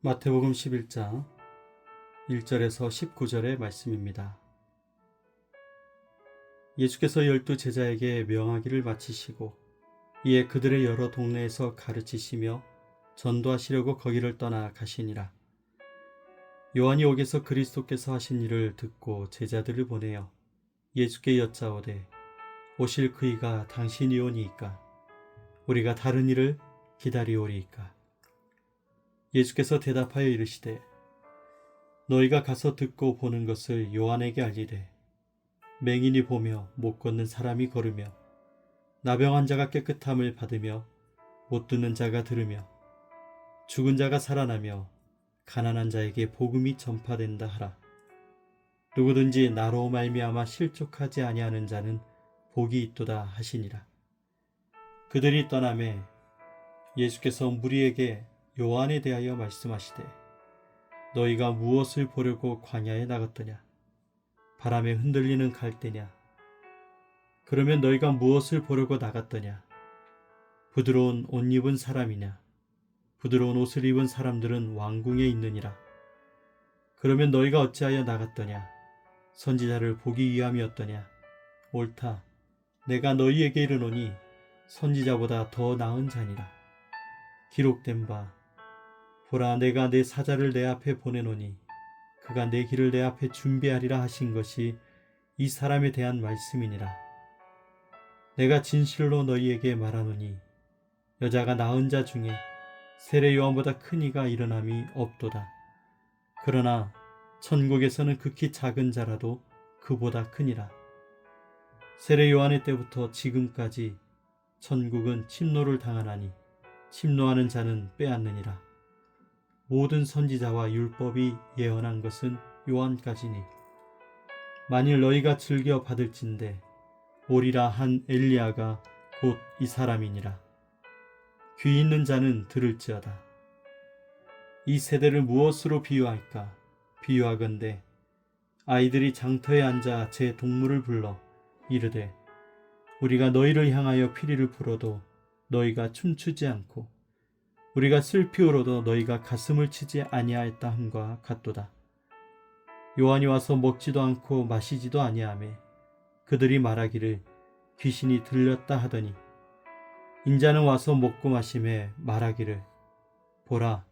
마태복음 11장 1절에서 19절의 말씀입니다. 예수께서 12제자에게 명하기를 마치시고 이에 그들의 여러 동네에서 가르치시며 전도하시려고 거기를 떠나 가시니라. 요한이 옥에서 그리스도께서 하신 일을 듣고 제자들을 보내어 예수께 여짜오되 오실 그이가 당신이오니이까 우리가 다른 일을 기다리오리이까. 예수께서 대답하여 이르시되 너희가 가서 듣고 보는 것을 요한에게 알리되 맹인이 보며 못 걷는 사람이 걸으며 나병한 자가 깨끗함을 받으며 못 듣는 자가 들으며 죽은 자가 살아나며 가난한 자에게 복음이 전파된다 하라. 누구든지 나로 말미암아 실족하지 아니하는 자는 복이 있도다 하시니라. 그들이 떠나매 예수께서 무리에게 요한에 대하여 말씀하시되 너희가 무엇을 보려고 광야에 나갔더냐? 바람에 흔들리는 갈대냐? 그러면 너희가 무엇을 보려고 나갔더냐? 부드러운 옷 입은 사람이냐? 부드러운 옷을 입은 사람들은 왕궁에 있느니라. 그러면 너희가 어찌하여 나갔더냐? 선지자를 보기 위함이었더냐? 옳다. 내가 너희에게 이르노니 선지자보다 더 나은 자니라. 기록된 바 보라 내가 내 사자를 내 앞에 보내노니 그가 내 길을 내 앞에 준비하리라 하신 것이 이 사람에 대한 말씀이니라. 내가 진실로 너희에게 말하노니 여자가 낳은 자 중에 세례 요한보다 큰 이가 일어남이 없도다. 그러나 천국에서는 극히 작은 자라도 그보다 크니라. 세례 요한의 때부터 지금까지 천국은 침노를 당하나니 침노하는 자는 빼앗느니라. 모든 선지자와 율법이 예언한 것은 요한까지니 만일 너희가 즐겨 받을진대 오리라 한 엘리야가 곧 이 사람이니라. 귀 있는 자는 들을지어다. 이 세대를 무엇으로 비유할까? 비유하건대 아이들이 장터에 앉아 제 동물을 불러 이르되 우리가 너희를 향하여 피리를 불어도 너희가 춤추지 않고 우리가 슬피 울어도 너희가 가슴을 치지 아니하였다 함과 같도다. 요한이 와서 먹지도 않고 마시지도 아니하매 그들이 말하기를 귀신이 들렸다 하더니 인자는 와서 먹고 마시매 말하기를 보라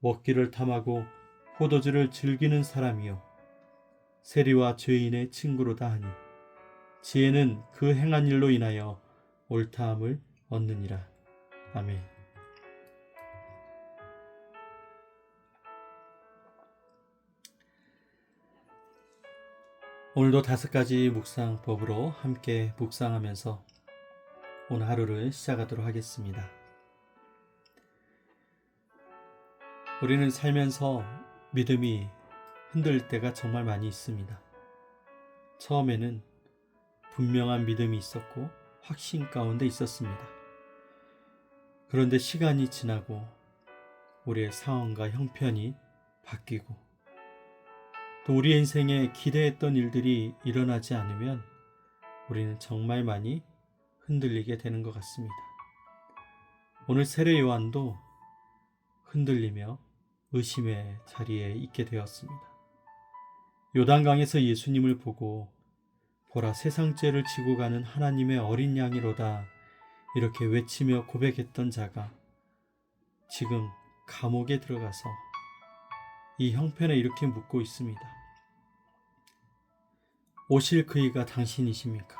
먹기를 탐하고 포도주를 즐기는 사람이요 세리와 죄인의 친구로다 하니 지혜는 그 행한 일로 인하여 옳다함을 얻느니라. 아멘. 오늘도 5가지 묵상법으로 함께 묵상하면서 오늘 하루를 시작하도록 하겠습니다. 우리는 살면서 믿음이 흔들릴 때가 정말 많이 있습니다. 처음에는 분명한 믿음이 있었고 확신 가운데 있었습니다. 그런데 시간이 지나고 우리의 상황과 형편이 바뀌고 또 우리 인생에 기대했던 일들이 일어나지 않으면 우리는 정말 많이 흔들리게 되는 것 같습니다. 오늘 세례 요한도 흔들리며 의심의 자리에 있게 되었습니다. 요단강에서 예수님을 보고 보라 세상 죄를 지고 가는 하나님의 어린 양이로다 이렇게 외치며 고백했던 자가 지금 감옥에 들어가서 이 형편에 이렇게 묻고 있습니다. 오실 그이가 당신이십니까?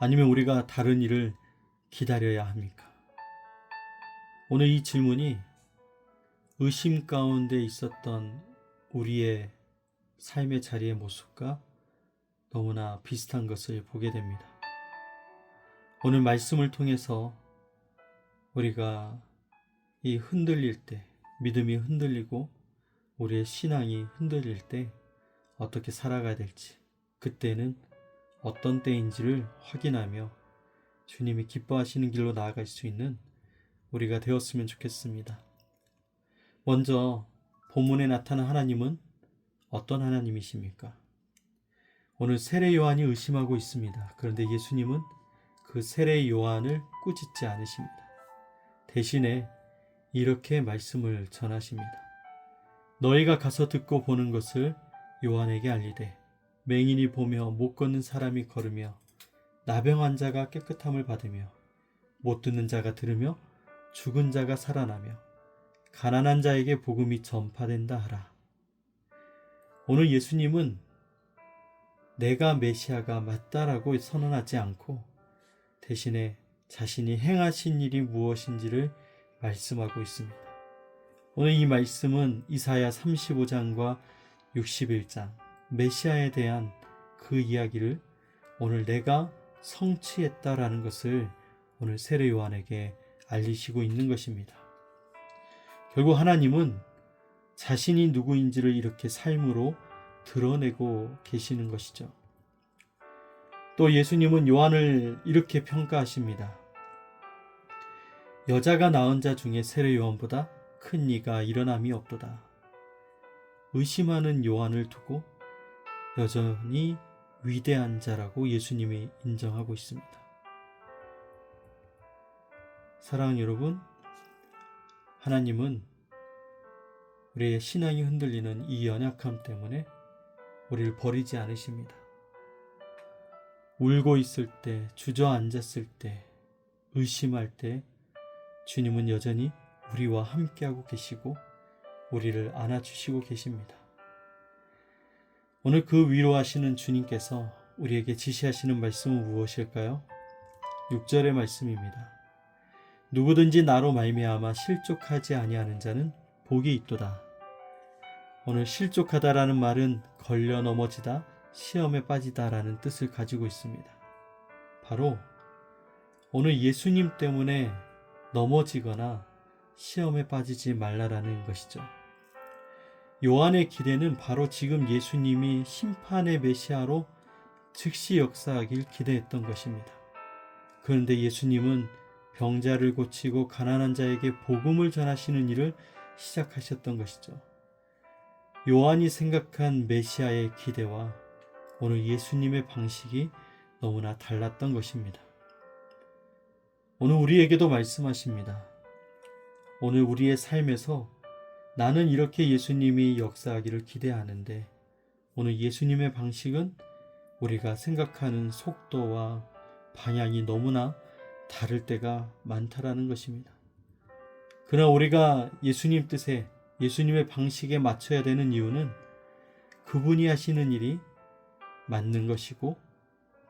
아니면 우리가 다른 일을 기다려야 합니까? 오늘 이 질문이 의심 가운데 있었던 우리의 삶의 자리의 모습과 너무나 비슷한 것을 보게 됩니다. 오늘 말씀을 통해서 우리가 이 흔들릴 때, 믿음이 흔들리고 우리의 신앙이 흔들릴 때 어떻게 살아가야 될지, 그때는 어떤 때인지를 확인하며 주님이 기뻐하시는 길로 나아갈 수 있는 우리가 되었으면 좋겠습니다. 먼저 본문에 나타난 하나님은 어떤 하나님이십니까? 오늘 세례 요한이 의심하고 있습니다. 그런데 예수님은 그 세례 요한을 꾸짖지 않으십니다. 대신에 이렇게 말씀을 전하십니다. 너희가 가서 듣고 보는 것을 요한에게 알리되 맹인이 보며 못 걷는 사람이 걸으며 나병 환자가 깨끗함을 받으며 못 듣는 자가 들으며 죽은 자가 살아나며 가난한 자에게 복음이 전파된다 하라. 오늘 예수님은 내가 메시아가 맞다라고 선언하지 않고 대신에 자신이 행하신 일이 무엇인지를 말씀하고 있습니다. 오늘 이 말씀은 이사야 35장과 61장 메시아에 대한 그 이야기를 오늘 내가 성취했다라는 것을 오늘 세례 요한에게 알리시고 있는 것입니다. 결국 하나님은 자신이 누구인지를 이렇게 삶으로 드러내고 계시는 것이죠. 또 예수님은 요한을 이렇게 평가하십니다. 여자가 낳은 자 중에 세례 요한보다 큰 이가 일어남이 없도다. 의심하는 요한을 두고 여전히 위대한 자라고 예수님이 인정하고 있습니다. 사랑하는 여러분, 하나님은 우리의 신앙이 흔들리는 이 연약함 때문에 우리를 버리지 않으십니다. 울고 있을 때, 주저앉았을 때, 의심할 때 주님은 여전히 우리와 함께하고 계시고 우리를 안아주시고 계십니다. 오늘 그 위로하시는 주님께서 우리에게 지시하시는 말씀은 무엇일까요? 6절의 말씀입니다. 누구든지 나로 말미암아 실족하지 아니하는 자는 복이 있도다. 오늘 실족하다라는 말은 걸려 넘어지다, 시험에 빠지다라는 뜻을 가지고 있습니다. 바로 오늘 예수님 때문에 넘어지거나 시험에 빠지지 말라라는 것이죠. 요한의 기대는 바로 지금 예수님이 심판의 메시아로 즉시 역사하길 기대했던 것입니다. 그런데 예수님은 병자를 고치고 가난한 자에게 복음을 전하시는 일을 시작하셨던 것이죠. 요한이 생각한 메시아의 기대와 오늘 예수님의 방식이 너무나 달랐던 것입니다. 오늘 우리에게도 말씀하십니다. 오늘 우리의 삶에서 나는 이렇게 예수님이 역사하기를 기대하는데 오늘 예수님의 방식은 우리가 생각하는 속도와 방향이 너무나 다를 때가 많다라는 것입니다. 그러나 우리가 예수님 뜻에 예수님의 방식에 맞춰야 되는 이유는 그분이 하시는 일이 맞는 것이고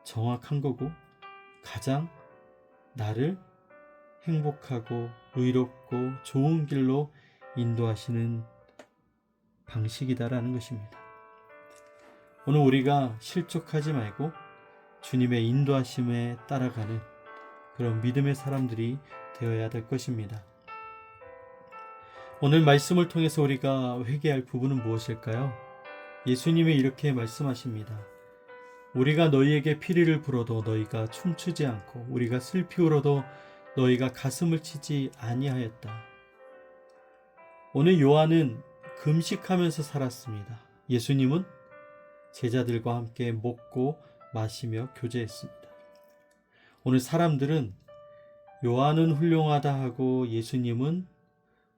정확한 거고 가장 나를 행복하고 의롭고 좋은 길로 인도하시는 방식이다라는 것입니다. 오늘 우리가 실족하지 말고 주님의 인도하심에 따라가는 그런 믿음의 사람들이 되어야 될 것입니다. 오늘 말씀을 통해서 우리가 회개할 부분은 무엇일까요? 예수님이 이렇게 말씀하십니다. 우리가 너희에게 피리를 불어도 너희가 춤추지 않고 우리가 슬피 울어도 너희가 가슴을 치지 아니하였다. 오늘 요한은 금식하면서 살았습니다. 예수님은 제자들과 함께 먹고 마시며 교제했습니다. 오늘 사람들은 요한은 훌륭하다 하고 예수님은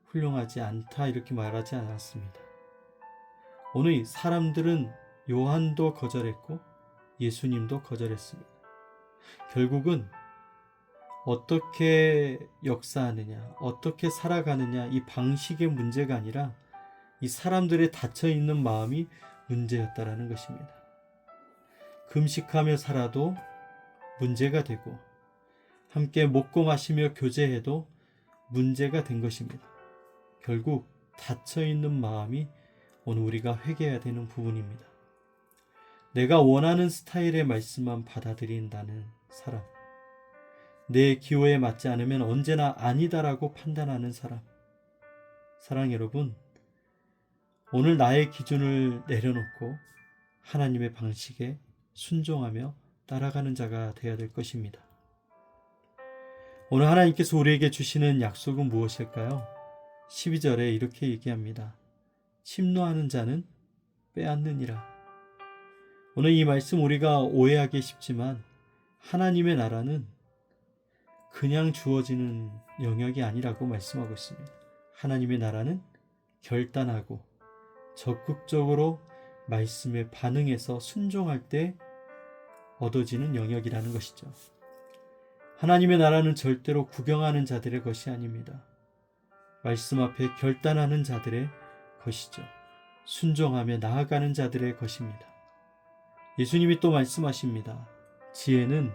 훌륭하지 않다 이렇게 말하지 않았습니다. 오늘 사람들은 요한도 거절했고 예수님도 거절했습니다. 결국은 어떻게 역사하느냐, 어떻게 살아가느냐 이 방식의 문제가 아니라 이 사람들의 닫혀있는 마음이 문제였다라는 것입니다. 금식하며 살아도 문제가 되고 함께 먹고 마시며 교제해도 문제가 된 것입니다. 결국 닫혀있는 마음이 오늘 우리가 회개해야 되는 부분입니다. 내가 원하는 스타일의 말씀만 받아들인다는 사람, 내 기호에 맞지 않으면 언제나 아니다라고 판단하는 사람. 사랑 여러분, 오늘 나의 기준을 내려놓고 하나님의 방식에 순종하며 따라가는 자가 되어야 될 것입니다. 오늘 하나님께서 우리에게 주시는 약속은 무엇일까요? 12절에 이렇게 얘기합니다. 침노하는 자는 빼앗느니라. 오늘 이 말씀 우리가 오해하기 쉽지만 하나님의 나라는 그냥 주어지는 영역이 아니라고 말씀하고 있습니다. 하나님의 나라는 결단하고 적극적으로 말씀에 반응해서 순종할 때 얻어지는 영역이라는 것이죠. 하나님의 나라는 절대로 구경하는 자들의 것이 아닙니다. 말씀 앞에 결단하는 자들의 것이죠. 순종하며 나아가는 자들의 것입니다. 예수님이 또 말씀하십니다. 지혜는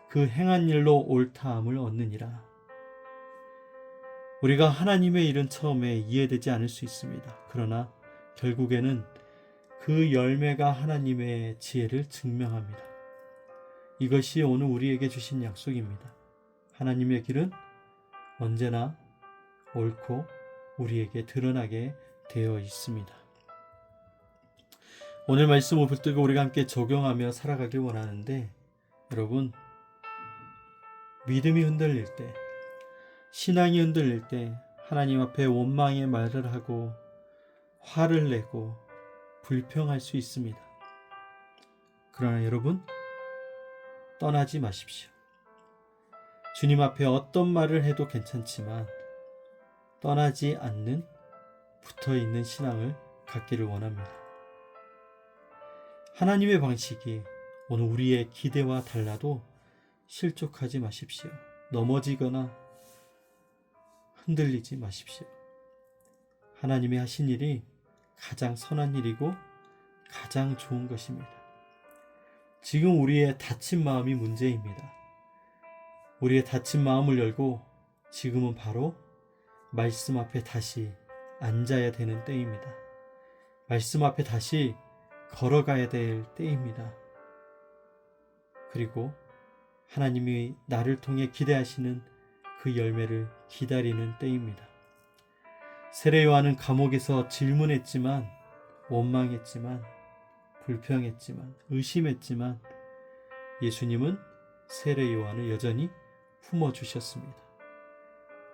그 행한 일로 옳다함을 얻느니라. 우리가 하나님의 일은 처음에 이해되지 않을 수 있습니다. 그러나 결국에는 그 열매가 하나님의 지혜를 증명합니다. 이것이 오늘 우리에게 주신 약속입니다. 하나님의 길은 언제나 옳고 우리에게 드러나게 되어 있습니다. 오늘 말씀을 붙들고 우리가 함께 적용하며 살아가길 원하는데, 여러분, 믿음이 흔들릴 때, 신앙이 흔들릴 때 하나님 앞에 원망의 말을 하고 화를 내고 불평할 수 있습니다. 그러나 여러분, 떠나지 마십시오. 주님 앞에 어떤 말을 해도 괜찮지만 떠나지 않는, 붙어있는 신앙을 갖기를 원합니다. 하나님의 방식이 오늘 우리의 기대와 달라도 실족하지 마십시오. 넘어지거나 흔들리지 마십시오. 하나님이 하신 일이 가장 선한 일이고 가장 좋은 것입니다. 지금 우리의 다친 마음이 문제입니다. 우리의 다친 마음을 열고 지금은 바로 말씀 앞에 다시 앉아야 되는 때입니다. 말씀 앞에 다시 걸어가야 될 때입니다. 그리고 하나님이 나를 통해 기대하시는 그 열매를 기다리는 때입니다. 세례 요한은 감옥에서 질문했지만, 원망했지만, 불평했지만, 의심했지만 예수님은 세례 요한을 여전히 품어주셨습니다.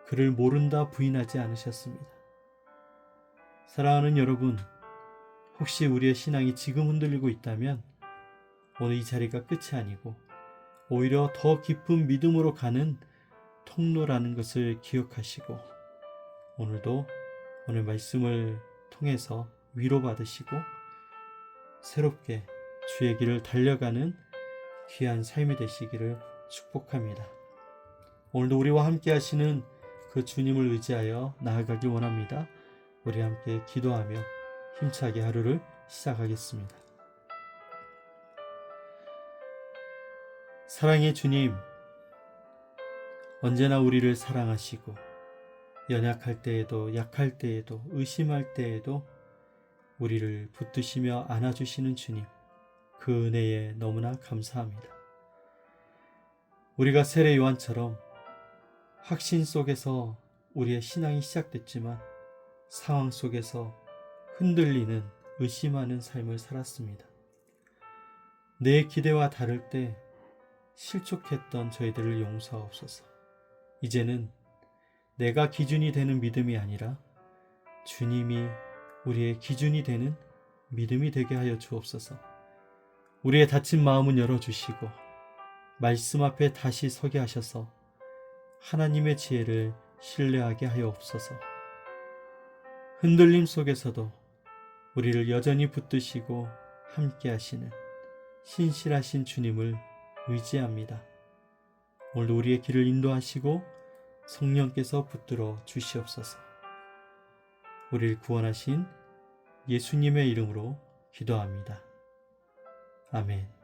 그를 모른다 부인하지 않으셨습니다. 사랑하는 여러분, 혹시 우리의 신앙이 지금 흔들리고 있다면 오늘 이 자리가 끝이 아니고 오히려 더 깊은 믿음으로 가는 통로라는 것을 기억하시고, 오늘도 오늘 말씀을 통해서 위로받으시고 새롭게 주의 길을 달려가는 귀한 삶이 되시기를 축복합니다. 오늘도 우리와 함께 하시는 그 주님을 의지하여 나아가길 원합니다. 우리 함께 기도하며 힘차게 하루를 시작하겠습니다. 사랑의 주님, 언제나 우리를 사랑하시고 연약할 때에도 약할 때에도 의심할 때에도 우리를 붙드시며 안아주시는 주님, 그 은혜에 너무나 감사합니다. 우리가 세례 요한처럼 확신 속에서 우리의 신앙이 시작됐지만 상황 속에서 흔들리는, 의심하는 삶을 살았습니다. 내 기대와 다를 때 실족했던 저희들을 용서하옵소서. 이제는 내가 기준이 되는 믿음이 아니라 주님이 우리의 기준이 되는 믿음이 되게 하여 주옵소서. 우리의 다친 마음은 열어주시고 말씀 앞에 다시 서게 하셔서 하나님의 지혜를 신뢰하게 하여옵소서. 흔들림 속에서도 우리를 여전히 붙드시고 함께 하시는 신실하신 주님을 의지합니다. 오늘도 우리의 길을 인도하시고 성령께서 붙들어 주시옵소서. 우리를 구원하신 예수님의 이름으로 기도합니다. 아멘.